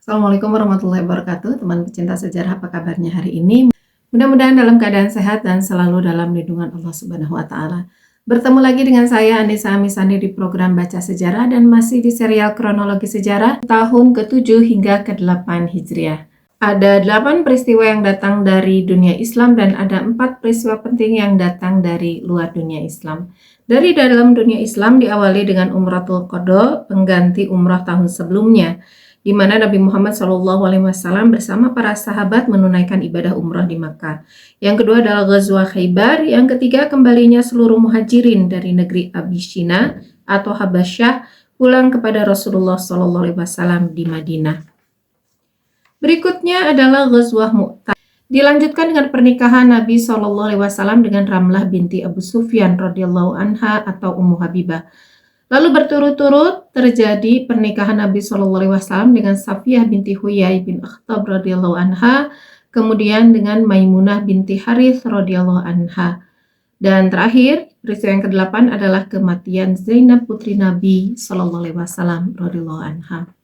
Assalamualaikum warahmatullahi wabarakatuh, teman pecinta sejarah, apa kabarnya hari ini? Mudah-mudahan dalam keadaan sehat dan selalu dalam lindungan Allah Subhanahu wa Ta'ala. Bertemu lagi dengan saya, Anissa Amisani, di program Baca Sejarah dan masih di serial kronologi sejarah tahun ke-7 hingga ke-8 Hijriah. Ada 8 peristiwa yang datang dari dunia Islam dan ada 4 peristiwa penting yang datang dari luar dunia Islam. Dari dalam dunia Islam diawali dengan Umratul Qadha, pengganti umrah tahun sebelumnya, di mana Nabi Muhammad SAW bersama para sahabat menunaikan ibadah umrah di Makkah. Yang kedua adalah Ghazwah Khaybar. Yang ketiga, kembalinya seluruh muhajirin dari negeri Abyssinia atau Habasyah pulang kepada Rasulullah SAW di Madinah. Berikutnya adalah Ghazwah Mu'tah. Dilanjutkan dengan pernikahan Nabi SAW dengan Ramlah binti Abu Sufyan radhiyallahu anha atau Ummu Habibah. Lalu berturut-turut terjadi pernikahan Nabi SAW dengan Safiyah binti Huyai bin Akhtab radhiyallahu anha, kemudian dengan Maimunah binti Harith radhiyallahu anha. Dan terakhir, peristiwa yang ke-8 adalah kematian Zainab putri Nabi SAW radhiyallahu anha.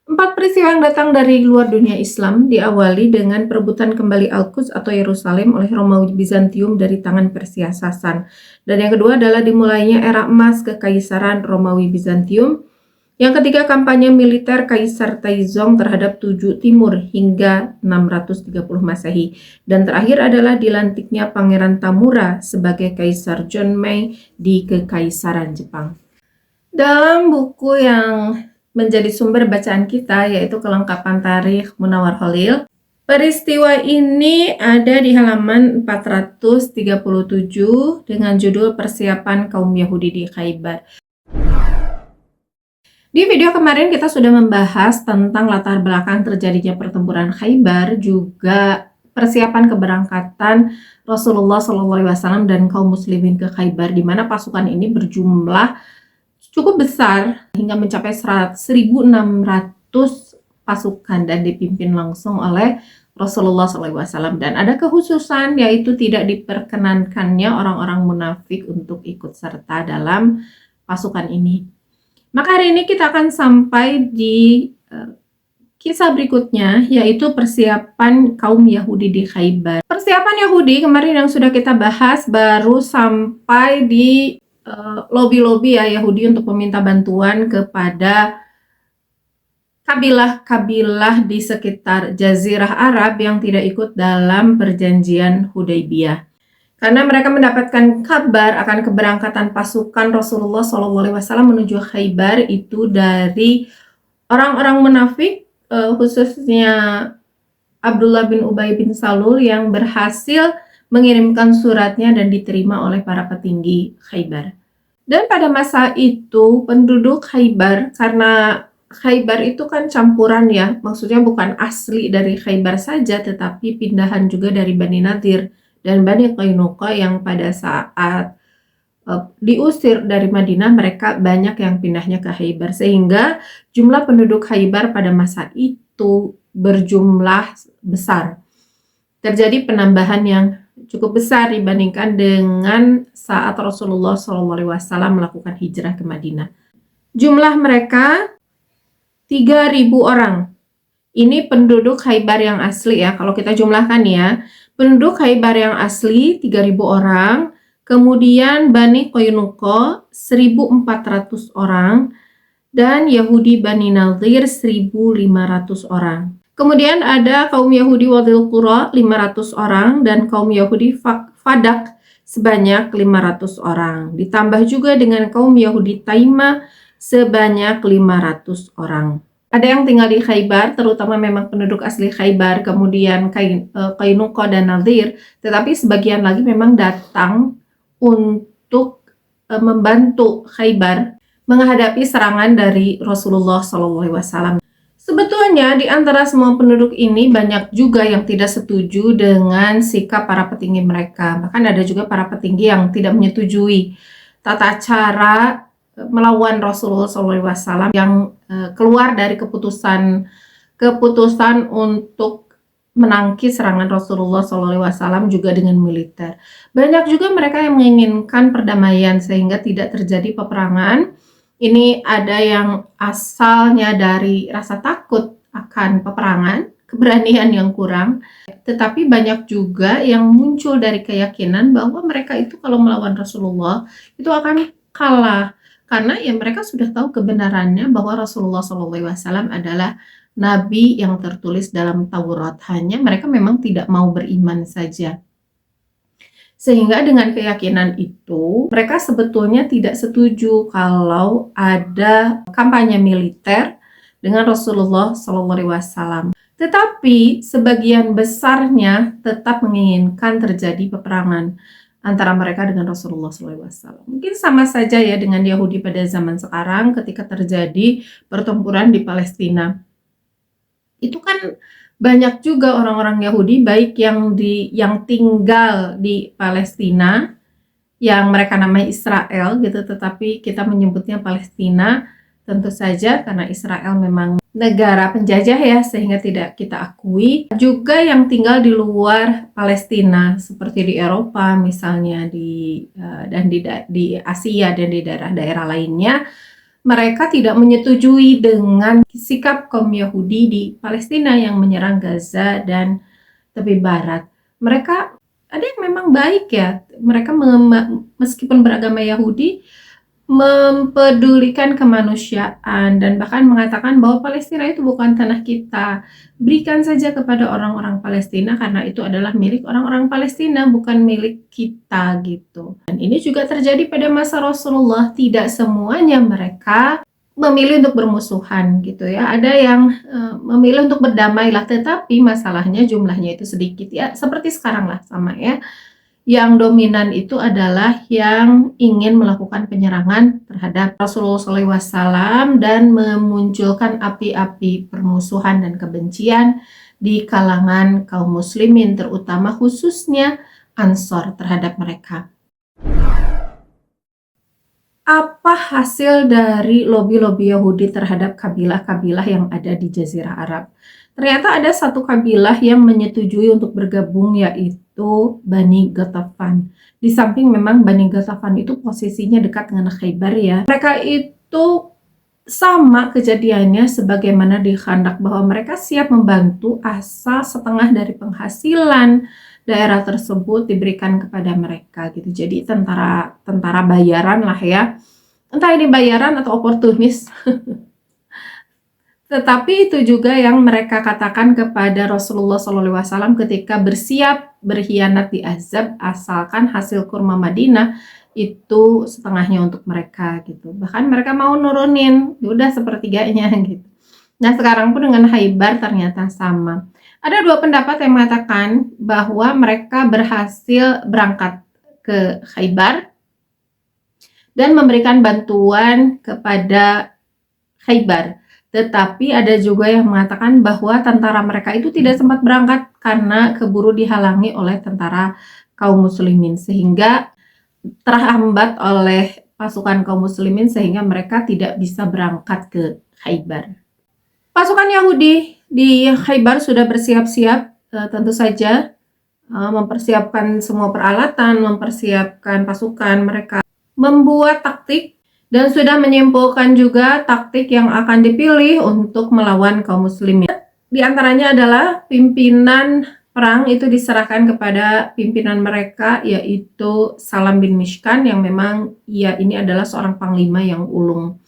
4 peristiwa yang datang dari luar dunia Islam diawali dengan perebutan kembali Al-Quds atau Yerusalem oleh Romawi Bizantium dari tangan Persia Sasan. Dan yang kedua adalah dimulainya era emas kekaisaran Romawi Bizantium. Yang ketiga, kampanye militer Kaisar Taizong terhadap Tujuh Timur hingga 630 Masehi. Dan terakhir adalah dilantiknya Pangeran Tamura sebagai Kaisar Jonmei di Kekaisaran Jepang. Dalam buku yang menjadi sumber bacaan kita, yaitu Kelengkapan Tarikh Munawwar Khalil, peristiwa ini ada di halaman 437 dengan judul Persiapan Kaum Yahudi di Khaybar. Di video kemarin kita sudah membahas tentang latar belakang terjadinya pertempuran Khaybar, juga persiapan keberangkatan Rasulullah SAW dan kaum muslimin ke Khaybar, di mana pasukan ini berjumlah cukup besar hingga mencapai 1.600 pasukan dan dipimpin langsung oleh Rasulullah SAW. Dan ada kekhususan, yaitu tidak diperkenankannya orang-orang munafik untuk ikut serta dalam pasukan ini. Maka hari ini kita akan sampai di kisah berikutnya, yaitu persiapan kaum Yahudi di Khaybar. Persiapan Yahudi kemarin yang sudah kita bahas baru sampai di lobi-lobi ya Yahudi untuk meminta bantuan kepada kabilah-kabilah di sekitar Jazirah Arab yang tidak ikut dalam perjanjian Hudaybiyah. Karena mereka mendapatkan kabar akan keberangkatan pasukan Rasulullah SAW menuju Khaybar itu dari orang-orang munafik, khususnya Abdullah bin Ubay bin Salul yang berhasil mengirimkan suratnya dan diterima oleh para petinggi Khaybar. Dan pada masa itu penduduk Khaybar, karena Khaybar itu kan campuran ya, maksudnya bukan asli dari Khaybar saja, tetapi pindahan juga dari Bani Nadir dan Bani Qainuqa yang pada saat diusir dari Madinah, mereka banyak yang pindahnya ke Khaybar, sehingga jumlah penduduk Khaybar pada masa itu berjumlah besar. Terjadi penambahan yang cukup besar dibandingkan dengan saat Rasulullah SAW melakukan hijrah ke Madinah. Jumlah mereka 3.000 orang. Ini penduduk Khaybar yang asli ya. Kalau kita jumlahkan ya, penduduk Khaybar yang asli 3.000 orang, kemudian Bani Qainuqa 1.400 orang, dan Yahudi Bani Nadir 1.500 orang. Kemudian ada kaum Yahudi Wadil Qura 500 orang dan kaum Yahudi Fadak sebanyak 500 orang. Ditambah juga dengan kaum Yahudi Taima sebanyak 500 orang. Ada yang tinggal di Khaybar, terutama memang penduduk asli Khaybar, kemudian Qainuqa dan Nadir, tetapi sebagian lagi memang datang untuk membantu Khaybar menghadapi serangan dari Rasulullah SAW. Sebetulnya di antara semua penduduk ini banyak juga yang tidak setuju dengan sikap para petinggi mereka. Bahkan ada juga para petinggi yang tidak menyetujui tata cara melawan Rasulullah SAW yang keluar dari keputusan untuk menangkis serangan Rasulullah SAW juga dengan militer. Banyak juga mereka yang menginginkan perdamaian sehingga tidak terjadi peperangan Ini ada yang asalnya dari rasa takut akan peperangan, keberanian yang kurang, tetapi banyak juga yang muncul dari keyakinan bahwa mereka itu kalau melawan Rasulullah itu akan kalah. Karena ya mereka sudah tahu kebenarannya bahwa Rasulullah SAW adalah nabi yang tertulis dalam Taurat. Hanya mereka memang tidak mau beriman saja. Sehingga dengan keyakinan itu, mereka sebetulnya tidak setuju kalau ada kampanye militer dengan Rasulullah SAW. Tetapi sebagian besarnya tetap menginginkan terjadi peperangan antara mereka dengan Rasulullah SAW. Mungkin sama saja ya dengan Yahudi pada zaman sekarang ketika terjadi pertempuran di Palestina. Itu kan banyak juga orang-orang Yahudi baik yang tinggal di Palestina yang mereka namanya Israel gitu, tetapi kita menyebutnya Palestina tentu saja karena Israel memang negara penjajah ya sehingga tidak kita akui. Juga yang tinggal di luar Palestina seperti di Eropa misalnya dan di Asia dan di daerah-daerah lainnya, mereka tidak menyetujui dengan sikap kaum Yahudi di Palestina yang menyerang Gaza dan tepi barat. Mereka ada yang memang baik ya, mereka meskipun beragama Yahudi mempedulikan kemanusiaan dan bahkan mengatakan bahwa Palestina itu bukan tanah kita, berikan saja kepada orang-orang Palestina karena itu adalah milik orang-orang Palestina, bukan milik kita gitu. Dan ini juga terjadi pada masa Rasulullah, tidak semuanya mereka memilih untuk bermusuhan gitu ya. Ada yang memilih untuk berdamai lah, tetapi masalahnya jumlahnya itu sedikit ya, seperti sekarang lah sama ya. Yang dominan itu adalah yang ingin melakukan penyerangan terhadap Rasulullah SAW dan memunculkan api-api permusuhan dan kebencian di kalangan kaum muslimin, terutama khususnya Ansor terhadap mereka. Apa hasil dari lobi-lobi Yahudi terhadap kabilah-kabilah yang ada di Jazirah Arab? Ternyata ada satu kabilah yang menyetujui untuk bergabung, yaitu Bani Ghatafan. Di samping memang Bani Ghatafan itu posisinya dekat dengan Khaybar ya. Mereka itu sama kejadiannya sebagaimana di Khandak, bahwa mereka siap membantu asal setengah dari penghasilan daerah tersebut diberikan kepada mereka gitu. Jadi tentara bayaran lah ya. Entah ini bayaran atau oportunis. Tetapi itu juga yang mereka katakan kepada Rasulullah SAW ketika bersiap berkhianat di Ahzab, asalkan hasil kurma Madinah itu setengahnya untuk mereka gitu. Bahkan mereka mau nurunin, udah sepertiganya gitu. Nah sekarang pun dengan Khaybar ternyata sama. Ada dua pendapat yang mengatakan bahwa mereka berhasil berangkat ke Khaybar dan memberikan bantuan kepada Khaybar. Tetapi ada juga yang mengatakan bahwa tentara mereka itu tidak sempat berangkat karena keburu dihalangi oleh tentara kaum muslimin, sehingga terhambat oleh pasukan kaum muslimin sehingga mereka tidak bisa berangkat ke Khaybar. Pasukan Yahudi di Khaybar sudah bersiap-siap, tentu saja mempersiapkan semua peralatan, mempersiapkan pasukan mereka, membuat taktik dan sudah menyimpulkan juga taktik yang akan dipilih untuk melawan kaum muslimin. Di antaranya adalah pimpinan perang itu diserahkan kepada pimpinan mereka, yaitu Salam bin Mishkan, yang memang ini adalah seorang panglima yang ulung.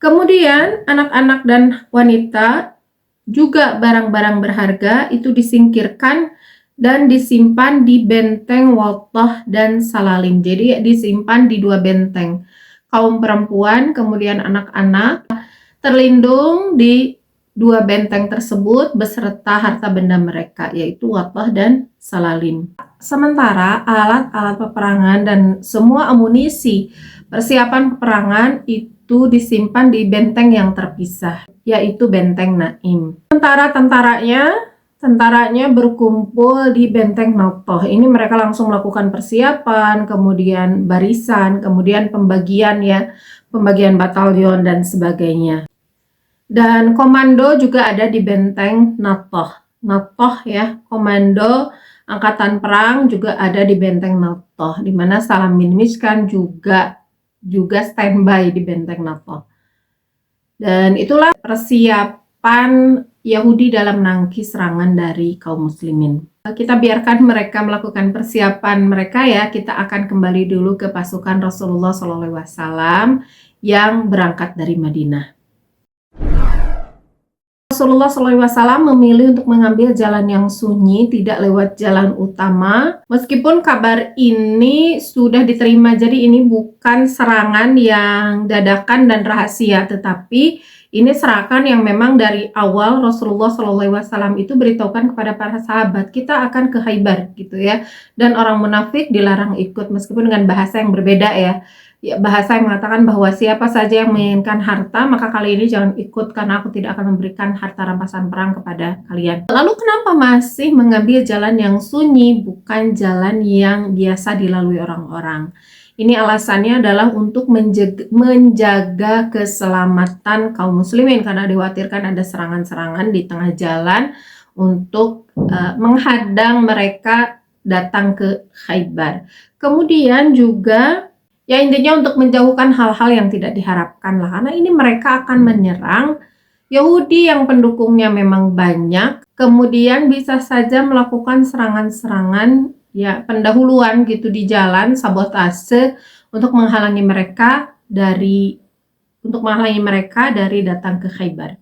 Kemudian anak-anak dan wanita juga barang-barang berharga itu disingkirkan dan disimpan di benteng Wattah dan Salalim. Jadi disimpan di dua benteng. Kaum perempuan, kemudian anak-anak terlindung di dua benteng tersebut beserta harta benda mereka, yaitu Wattah dan Salalim. Sementara alat-alat peperangan dan semua amunisi persiapan peperangan itu disimpan di benteng yang terpisah, yaitu benteng Naim. Sementara tentaranya berkumpul di benteng Nattah. Ini mereka langsung melakukan persiapan, kemudian barisan, kemudian pembagian batalion dan sebagainya. Dan komando juga ada di benteng Nattah. Nattah ya, komando angkatan perang juga ada di benteng Nattah, di mana Salam bin Mishkan juga juga standby di benteng Natal. Dan itulah persiapan Yahudi dalam menangkis serangan dari kaum muslimin. Kita biarkan mereka melakukan persiapan mereka ya. Kita akan kembali dulu ke pasukan Rasulullah SAW yang berangkat dari Madinah. Rasulullah SAW memilih untuk mengambil jalan yang sunyi, tidak lewat jalan utama. Meskipun kabar ini sudah diterima, jadi ini bukan serangan yang dadakan dan rahasia, tetapi ini serangan yang memang dari awal Rasulullah SAW itu beritahukan kepada para sahabat, kita akan ke Khaybar gitu ya. Dan orang munafik dilarang ikut, meskipun dengan bahasa yang berbeda ya. Ya, bahasa yang mengatakan bahwa siapa saja yang menginginkan harta, maka kali ini jangan ikut karena aku tidak akan memberikan harta rampasan perang kepada kalian. Lalu kenapa masih mengambil jalan yang sunyi, bukan jalan yang biasa dilalui orang-orang? Ini alasannya adalah untuk menjaga keselamatan kaum muslimin, karena dikhawatirkan ada serangan-serangan di tengah jalan untuk menghadang mereka datang ke Khaybar. Kemudian juga ya intinya untuk menjauhkan hal-hal yang tidak diharapkan lah, karena ini mereka akan menyerang Yahudi yang pendukungnya memang banyak, kemudian bisa saja melakukan serangan-serangan ya pendahuluan gitu di jalan, sabotase untuk menghalangi mereka dari datang ke Khaybar.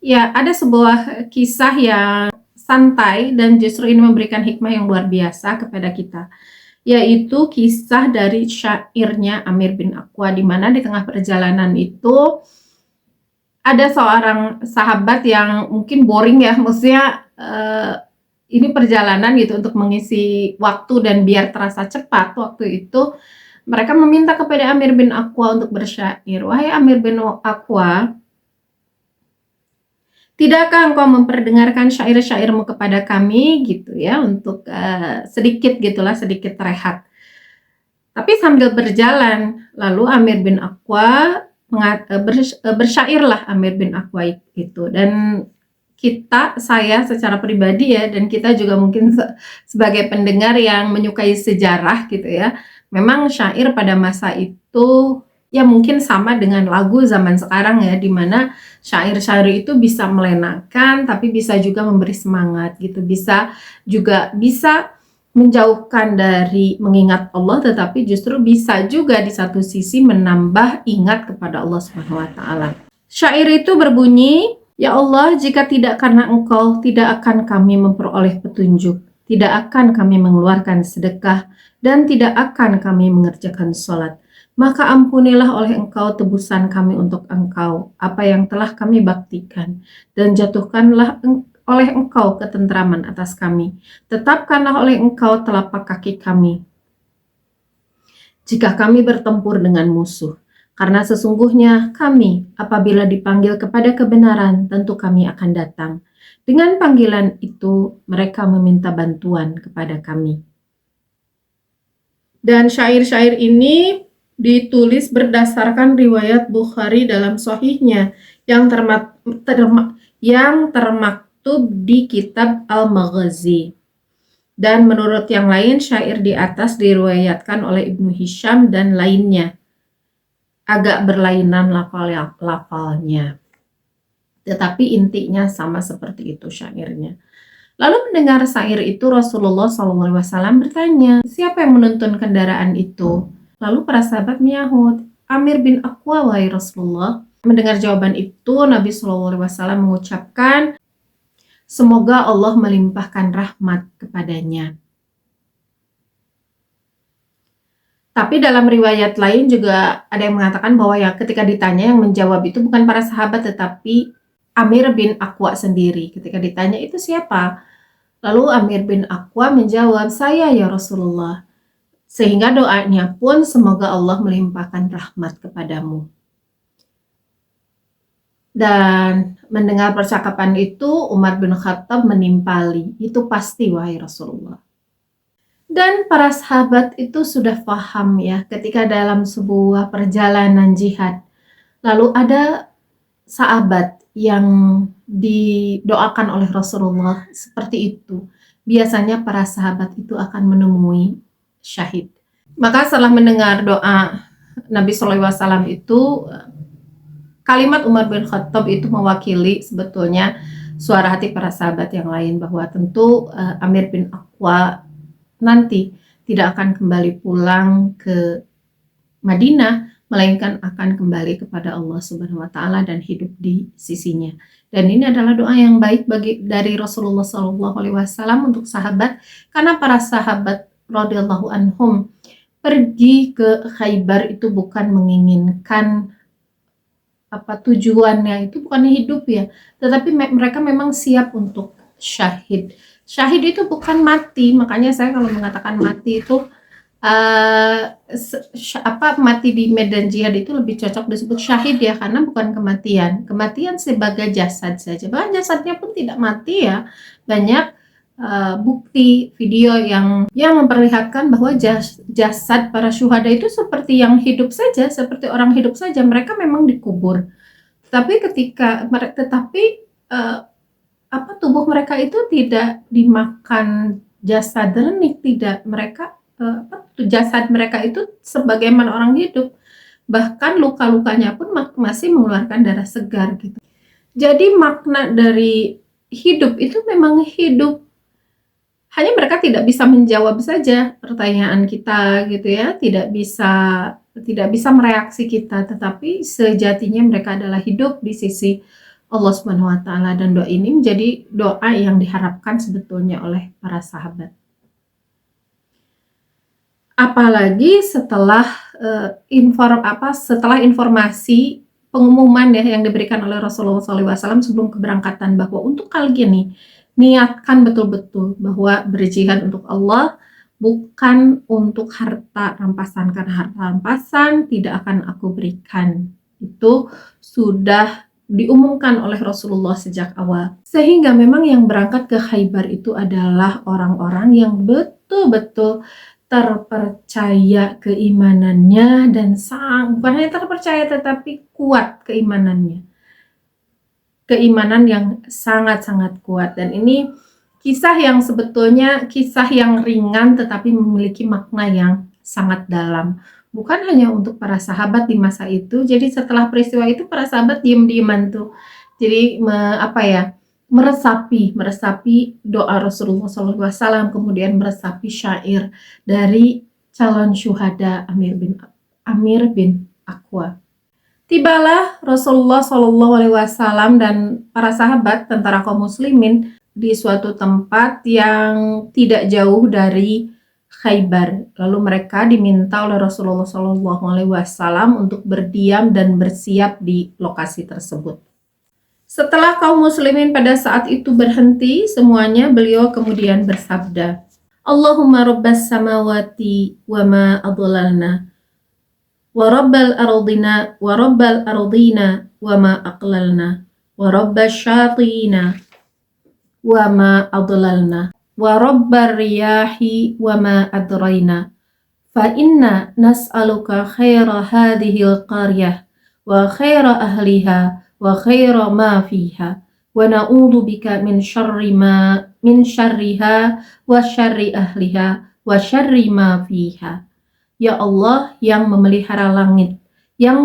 Ya, ada sebuah kisah yang santai dan justru ini memberikan hikmah yang luar biasa kepada kita, yaitu kisah dari syairnya Amir bin Aqwa, di mana di tengah perjalanan itu ada seorang sahabat yang mungkin boring ya, maksudnya ini perjalanan gitu untuk mengisi waktu dan biar terasa cepat. Waktu itu mereka meminta kepada Amir bin Aqwa untuk bersyair. Wahai Amir bin Aqwa, tidakkah engkau memperdengarkan syair-syairmu kepada kami gitu ya, untuk sedikit rehat. Tapi sambil berjalan, lalu Amir bin Aqwa bersyairlah Amir bin Aqwa itu. Dan saya secara pribadi ya, dan kita juga mungkin sebagai pendengar yang menyukai sejarah gitu ya, memang syair pada masa itu ya mungkin sama dengan lagu zaman sekarang ya, dimana syair-syair itu bisa melenakan tapi bisa juga memberi semangat gitu, bisa menjauhkan dari mengingat Allah, tetapi justru bisa juga di satu sisi menambah ingat kepada Allah Subhanahu wa taala. Syair itu berbunyi, "Ya Allah, jika tidak karena Engkau, tidak akan kami memperoleh petunjuk, tidak akan kami mengeluarkan sedekah, dan tidak akan kami mengerjakan sholat. Maka ampunilah oleh Engkau tebusan kami untuk Engkau, apa yang telah kami baktikan, dan jatuhkanlah oleh Engkau ketentraman atas kami. Tetapkanlah oleh Engkau telapak kaki kami, jika kami bertempur dengan musuh. Karena sesungguhnya kami, apabila dipanggil kepada kebenaran, tentu kami akan datang. Dengan panggilan itu, mereka meminta bantuan kepada kami." Dan syair-syair ini ditulis berdasarkan riwayat Bukhari dalam Sahihnya yang termaktub di kitab Al-Maghazi. Dan menurut yang lain, syair di atas diriwayatkan oleh Ibnu Hisham dan lainnya. Agak berlainan lafalnya, tetapi intinya sama seperti itu syairnya. Lalu mendengar syair itu, Rasulullah SAW bertanya, "Siapa yang menuntun kendaraan itu?" Lalu para sahabat menyahut, "Amir bin Aqwa, wahai Rasulullah." Mendengar jawaban itu, Nabi SAW mengucapkan, "Semoga Allah melimpahkan rahmat kepadanya." Tapi dalam riwayat lain juga ada yang mengatakan bahwa ya ketika ditanya, yang menjawab itu bukan para sahabat tetapi Amir bin Aqwa sendiri. Ketika ditanya, "Itu siapa?" Lalu Amir bin Aqwa menjawab, "Saya ya Rasulullah." Sehingga doanya pun, "Semoga Allah melimpahkan rahmat kepadamu." Dan mendengar percakapan itu, Umar bin Khattab menimpali, "Itu pasti wahai Rasulullah." Dan para sahabat itu sudah paham ya, ketika dalam sebuah perjalanan jihad, lalu ada sahabat yang didoakan oleh Rasulullah seperti itu, biasanya para sahabat itu akan menemui syahid. Maka setelah mendengar doa Nabi SAW itu, kalimat Umar bin Khattab itu mewakili sebetulnya suara hati para sahabat yang lain, bahwa tentu Amir bin Aqwa nanti tidak akan kembali pulang ke Madinah, melainkan akan kembali kepada Allah Subhanahu wa taala dan hidup di sisinya. Dan ini adalah doa yang baik dari Rasulullah SAW untuk sahabat, karena para sahabat radhiyallahu anhum pergi ke Khaybar itu bukan menginginkan tujuannya itu bukan hidup ya, tetapi mereka memang siap untuk syahid. Syahid itu bukan mati, makanya saya kalau mengatakan mati itu mati di medan jihad itu lebih cocok disebut syahid ya, karena bukan kematian. Kematian sebagai jasad saja, bahkan jasadnya pun tidak mati ya. Banyak bukti video yang memperlihatkan bahwa jasad para syuhada itu seperti yang hidup saja, seperti orang hidup saja. Mereka memang dikubur, tapi tubuh mereka itu tidak dimakan jasad renik, tidak. Mereka jasad mereka itu sebagaimana orang hidup, bahkan luka-lukanya pun masih mengeluarkan darah segar gitu. Jadi makna dari hidup itu memang hidup. Hanya mereka tidak bisa menjawab saja pertanyaan kita gitu ya, tidak bisa mereaksi kita, tetapi sejatinya mereka adalah hidup di sisi Allah Subhanahu wa taala, dan doa ini menjadi doa yang diharapkan sebetulnya oleh para sahabat. Apalagi setelah setelah informasi pengumuman ya yang diberikan oleh Rasulullah SAW sebelum keberangkatan, bahwa untuk kalian nih, niatkan betul-betul bahwa berjihad untuk Allah, bukan untuk harta rampasan, karena harta rampasan tidak akan aku berikan. Itu sudah diumumkan oleh Rasulullah sejak awal. Sehingga memang yang berangkat ke Khaybar itu adalah orang-orang yang betul-betul terpercaya keimanannya, dan bukan hanya terpercaya tetapi kuat keimanannya. Keimanan yang sangat-sangat kuat. Dan ini kisah yang sebetulnya kisah yang ringan tetapi memiliki makna yang sangat dalam, bukan hanya untuk para sahabat di masa itu. Jadi setelah peristiwa itu para sahabat diem-dieman tuh, jadi meresapi doa Rasulullah SAW, kemudian meresapi syair dari calon syuhada Amir bin Aqwa. Tibalah Rasulullah SAW dan para sahabat, tentara kaum muslimin, di suatu tempat yang tidak jauh dari Khaybar. Lalu mereka diminta oleh Rasulullah SAW untuk berdiam dan bersiap di lokasi tersebut. Setelah kaum muslimin pada saat itu berhenti semuanya, beliau kemudian bersabda, Allahumma rabbas samawati wa ma adlalna, wa rabbal ardina wa ma aqlalna, wa rabbas syatina wa ma adlalna, wa rabbar riyahi wa ma adraina, fa inna nas'aluka khaira hadhil qaryah wa khaira ahliha wa khaira ma fiha, wa na'udzu bika min syarriha wa syarri ahliha wa syarri ma fiha. Ya Allah yang memelihara langit, yang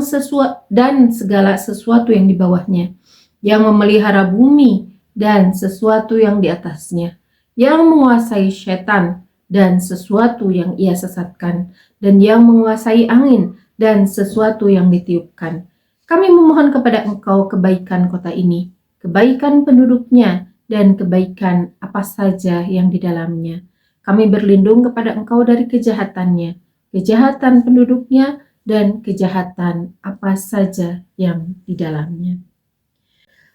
dan segala sesuatu yang di bawahnya, yang memelihara bumi dan sesuatu yang di atasnya, yang menguasai setan dan sesuatu yang ia sesatkan, dan yang menguasai angin dan sesuatu yang ditiupkan. Kami memohon kepada Engkau kebaikan kota ini, kebaikan penduduknya, dan kebaikan apa saja yang di dalamnya. Kami berlindung kepada Engkau dari kejahatannya, kejahatan penduduknya, dan kejahatan apa saja yang di dalamnya.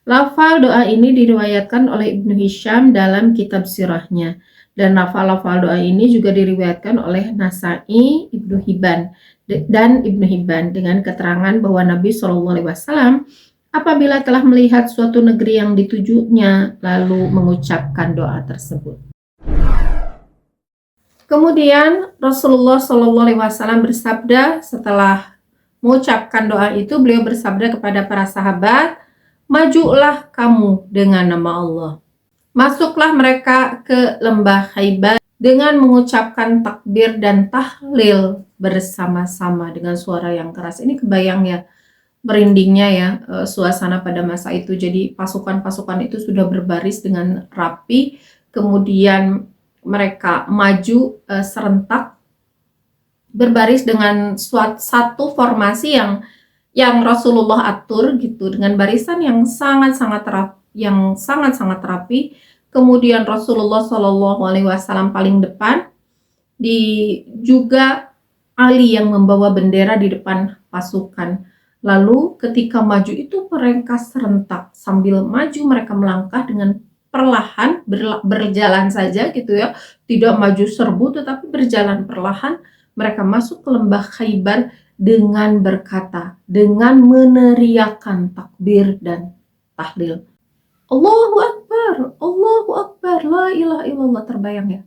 Lafal doa ini diriwayatkan oleh Ibnu Hisham dalam kitab sirahnya, dan lafal-lafal doa ini juga diriwayatkan oleh Nasai, Ibnu Hibban, dan Ibnu Hibban dengan keterangan bahwa Nabi SAW apabila telah melihat suatu negeri yang ditujunya lalu mengucapkan doa tersebut. Kemudian Rasulullah SAW bersabda, setelah mengucapkan doa itu, beliau bersabda kepada para sahabat, majulah kamu dengan nama Allah. Masuklah mereka ke lembah Khaybar dengan mengucapkan takbir dan tahlil bersama-sama dengan suara yang keras. Ini kebayang ya merindingnya ya suasana pada masa itu. Jadi pasukan-pasukan itu sudah berbaris dengan rapi, kemudian mereka maju serentak berbaris dengan satu formasi yang Rasulullah atur gitu, dengan barisan yang sangat-sangat rapi. Kemudian Rasulullah Shallallahu Alaihi Wasallam paling depan, juga Ali yang membawa bendera di depan pasukan. Lalu ketika maju itu mereka serentak, sambil maju mereka melangkah dengan perlahan, berjalan saja gitu ya, tidak maju serbu tetapi berjalan perlahan. Mereka masuk ke lembah Khaybar dengan berkata, dengan meneriakkan takbir dan tahlil. Allahu Akbar, la ilaha illallah. Terbayang ya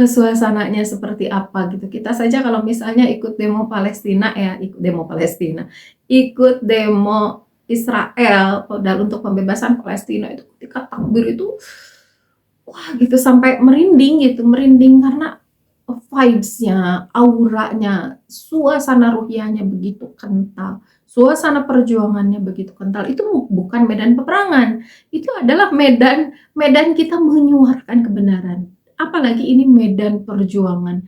suasananya seperti apa gitu. Kita saja kalau misalnya ikut demo Palestina ya, ikut demo Israel untuk pembebasan Palestina, itu ketika takbir itu wah gitu sampai merinding karena vibes-nya, auranya, suasana ruhiyahnya begitu kental, suasana perjuangannya begitu kental. Itu bukan medan peperangan, itu adalah medan kita menyuarakan kebenaran. Apalagi ini medan perjuangan,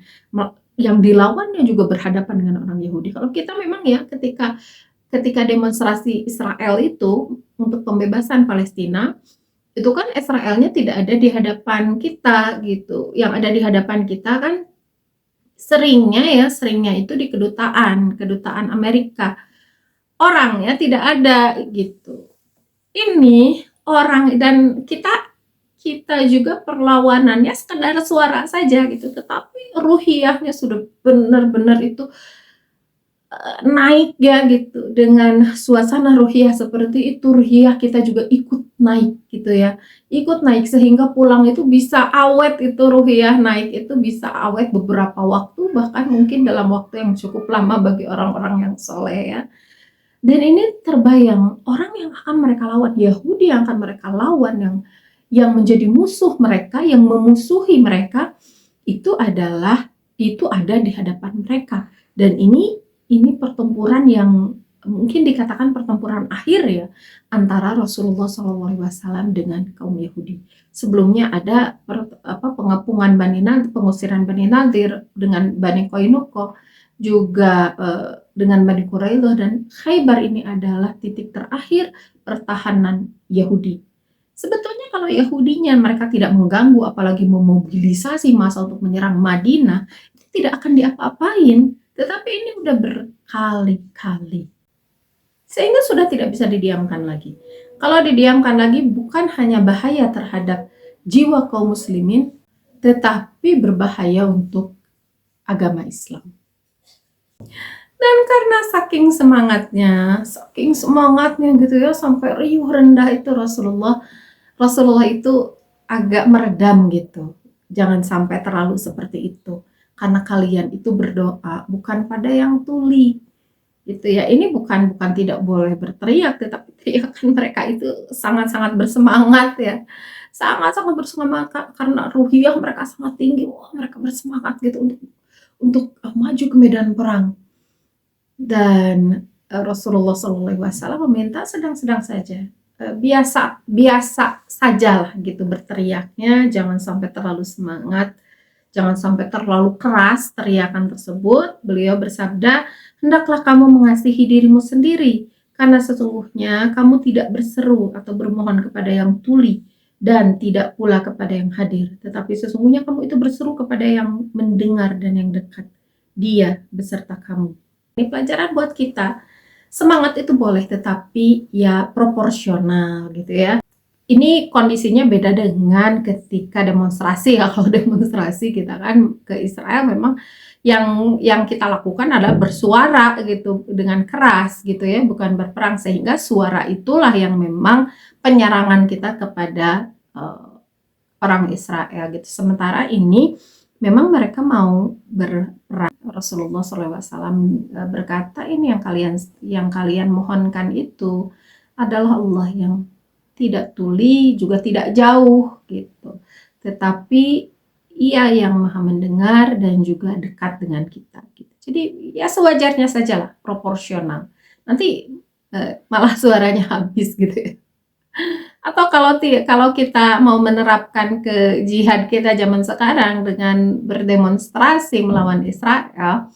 yang dilawannya juga berhadapan dengan orang Yahudi. Kalau kita memang ya ketika demonstrasi Israel itu untuk pembebasan Palestina, itu kan Israelnya tidak ada di hadapan kita gitu. Yang ada di hadapan kita kan seringnya itu di kedutaan Amerika. Orangnya tidak ada gitu. Ini orang, dan kita juga perlawanannya sekedar suara saja gitu, tetapi ruhiyahnya sudah benar-benar itu naik ya gitu. Dengan suasana ruhiyah seperti itu, ruhiyah kita juga ikut naik gitu ya, ikut naik sehingga pulang itu bisa awet. Itu ruhiyah naik itu bisa awet beberapa waktu, bahkan mungkin dalam waktu yang cukup lama bagi orang-orang yang soleh ya. Dan ini terbayang orang yang akan mereka lawan, Yahudi yang akan mereka lawan, yang menjadi musuh mereka, yang memusuhi mereka, itu ada di hadapan mereka. Dan ini pertempuran yang mungkin dikatakan pertempuran akhir ya, antara Rasulullah SAW dengan kaum Yahudi. Sebelumnya ada pengepungan Bani Nadir, pengusiran Bani Nadir dengan Bani Qainuqa, juga dengan Bani Quraidah, dan Khaybar ini adalah titik terakhir pertahanan Yahudi. Sebetulnya kalau Yahudinya mereka tidak mengganggu, apalagi memobilisasi massa untuk menyerang Madinah, itu tidak akan diapa-apain. Tetapi ini udah berkali-kali, sehingga sudah tidak bisa didiamkan lagi. Kalau didiamkan lagi, bukan hanya bahaya terhadap jiwa kaum muslimin, tetapi berbahaya untuk agama Islam. Dan karena saking semangatnya gitu ya, sampai riuh rendah itu Rasulullah itu agak meredam gitu. Jangan sampai terlalu seperti itu, karena kalian itu berdoa bukan pada yang tuli gitu ya. Ini bukan tidak boleh berteriak, tetapi teriakan mereka itu sangat-sangat bersemangat ya, sangat-sangat bersemangat karena ruhiyah mereka sangat tinggi. Wah, mereka bersemangat gitu untuk maju ke medan perang. Dan Rasulullah SAW meminta sedang-sedang saja, biasa sajalah gitu berteriaknya, jangan sampai terlalu semangat, jangan sampai terlalu keras teriakan tersebut. Beliau bersabda, hendaklah kamu mengasihi dirimu sendiri, karena sesungguhnya kamu tidak berseru atau bermohon kepada yang tuli dan tidak pula kepada yang hadir, tetapi sesungguhnya kamu itu berseru kepada yang mendengar dan yang dekat, dia beserta kamu. Ini pelajaran buat kita. Semangat itu boleh, tetapi ya proporsional gitu ya. Ini kondisinya beda dengan ketika demonstrasi ya. Kalau demonstrasi kita kan ke Israel, memang yang kita lakukan adalah bersuara gitu dengan keras gitu ya, bukan berperang, sehingga suara itulah yang memang penyerangan kita kepada orang Israel gitu. Sementara ini memang mereka mau berperang. Rasulullah SAW berkata, ini yang kalian mohonkan itu adalah Allah yang tidak tuli juga tidak jauh gitu, tetapi Ia yang Maha mendengar dan juga dekat dengan kita gitu. Jadi ya sewajarnya sajalah, proporsional. Nanti malah suaranya habis gitu ya. Atau kalau kita mau menerapkan ke jihad kita zaman sekarang dengan berdemonstrasi melawan Israel,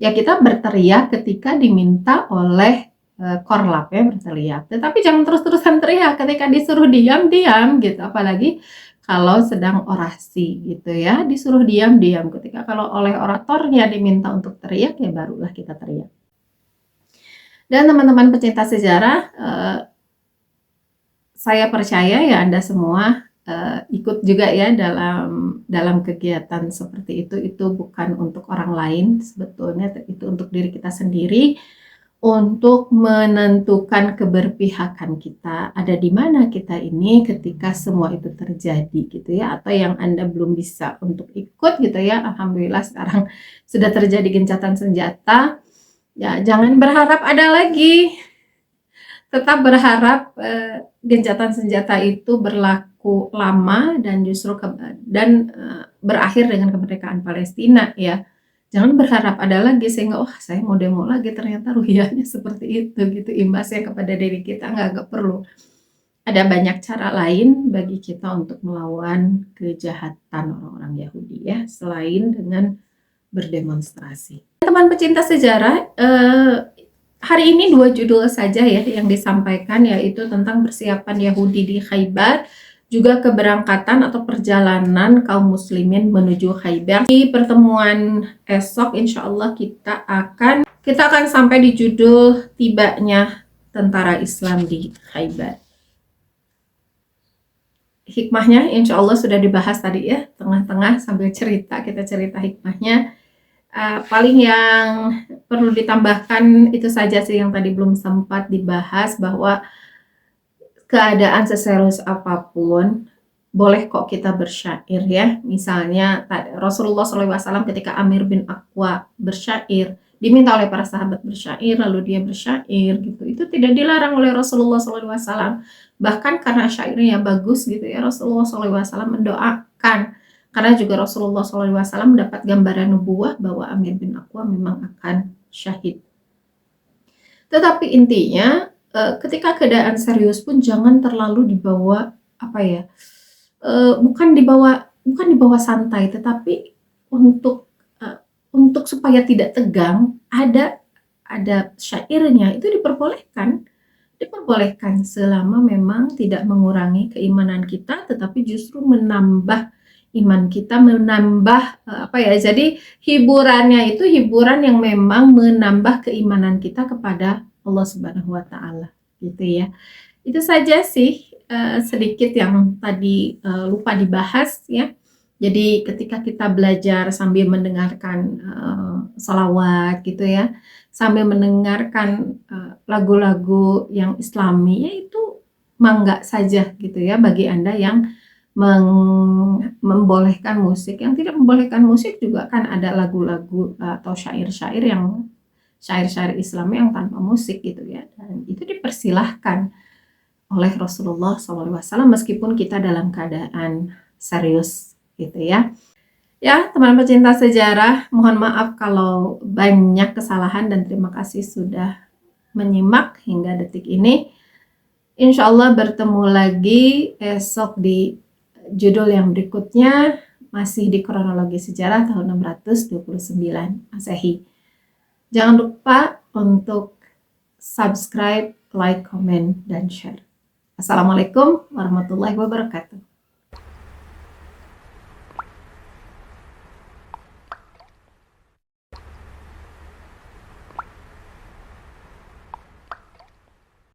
ya kita berteriak ketika diminta oleh korlap ya berteriak. Tetapi jangan terus-terusan teriak ketika disuruh diam gitu. Apalagi kalau sedang orasi gitu ya, disuruh diam. Ketika kalau oleh oratornya diminta untuk teriak, ya barulah kita teriak. Dan teman-teman pecinta sejarah, saya percaya ya Anda semua ikut juga ya dalam kegiatan seperti itu bukan untuk orang lain sebetulnya, itu untuk diri kita sendiri, untuk menentukan keberpihakan kita ada di mana kita ini ketika semua itu terjadi gitu ya. Atau yang Anda belum bisa untuk ikut gitu ya, alhamdulillah sekarang sudah terjadi gencatan senjata, ya jangan berharap ada lagi, tetap berharap gencatan senjata itu berlaku lama dan justru berakhir dengan kemerdekaan Palestina ya. Jangan berharap ada lagi sehingga saya mau demo lagi, ternyata ruhiyahnya seperti itu gitu, imbasnya kepada diri kita nggak perlu. Ada banyak cara lain bagi kita untuk melawan kejahatan orang-orang Yahudi ya, selain dengan berdemonstrasi. Teman pecinta sejarah, hari ini 2 judul saja ya yang disampaikan, yaitu tentang persiapan Yahudi di Khaybar, juga keberangkatan atau perjalanan kaum muslimin menuju Khaybar. Di pertemuan esok insya Allah kita akan sampai di judul tibanya tentara Islam di Khaybar. Hikmahnya insya Allah sudah dibahas tadi ya, tengah-tengah sambil kita cerita hikmahnya. Paling yang perlu ditambahkan itu saja sih yang tadi belum sempat dibahas, bahwa keadaan seserius apapun boleh kok kita bersyair ya. Misalnya Rasulullah SAW ketika Amir bin Aqwa bersyair, diminta oleh para sahabat bersyair, lalu dia bersyair gitu, itu tidak dilarang oleh Rasulullah SAW. Bahkan karena syairnya bagus gitu ya, Rasulullah SAW mendoakan, karena juga Rasulullah SAW mendapat gambaran nubuah bahwa Amir bin Aqwa memang akan syahid. Tetapi intinya ketika keadaan serius pun jangan terlalu dibawa bukan dibawa santai, tetapi untuk supaya tidak tegang, ada syairnya itu diperbolehkan selama memang tidak mengurangi keimanan kita, tetapi justru menambah iman kita, jadi hiburannya itu hiburan yang memang menambah keimanan kita kepada Allah Subhanahu wa Ta'ala gitu ya. Itu saja sih sedikit yang tadi lupa dibahas ya. Jadi ketika kita belajar sambil mendengarkan sholawat gitu ya, sambil mendengarkan lagu-lagu yang Islami, ya itu mangga saja gitu ya bagi Anda yang membolehkan musik. Yang tidak membolehkan musik juga kan ada lagu-lagu atau syair-syair Islami yang tanpa musik gitu ya, dan itu dipersilahkan oleh Rasulullah SAW meskipun kita dalam keadaan serius gitu ya. Ya teman pecinta sejarah, mohon maaf kalau banyak kesalahan dan terima kasih sudah menyimak hingga detik ini. Insya Allah bertemu lagi esok di judul yang berikutnya, masih di kronologi sejarah tahun 629 Masehi. Jangan lupa untuk subscribe, like, comment, dan share. Assalamualaikum warahmatullahi wabarakatuh.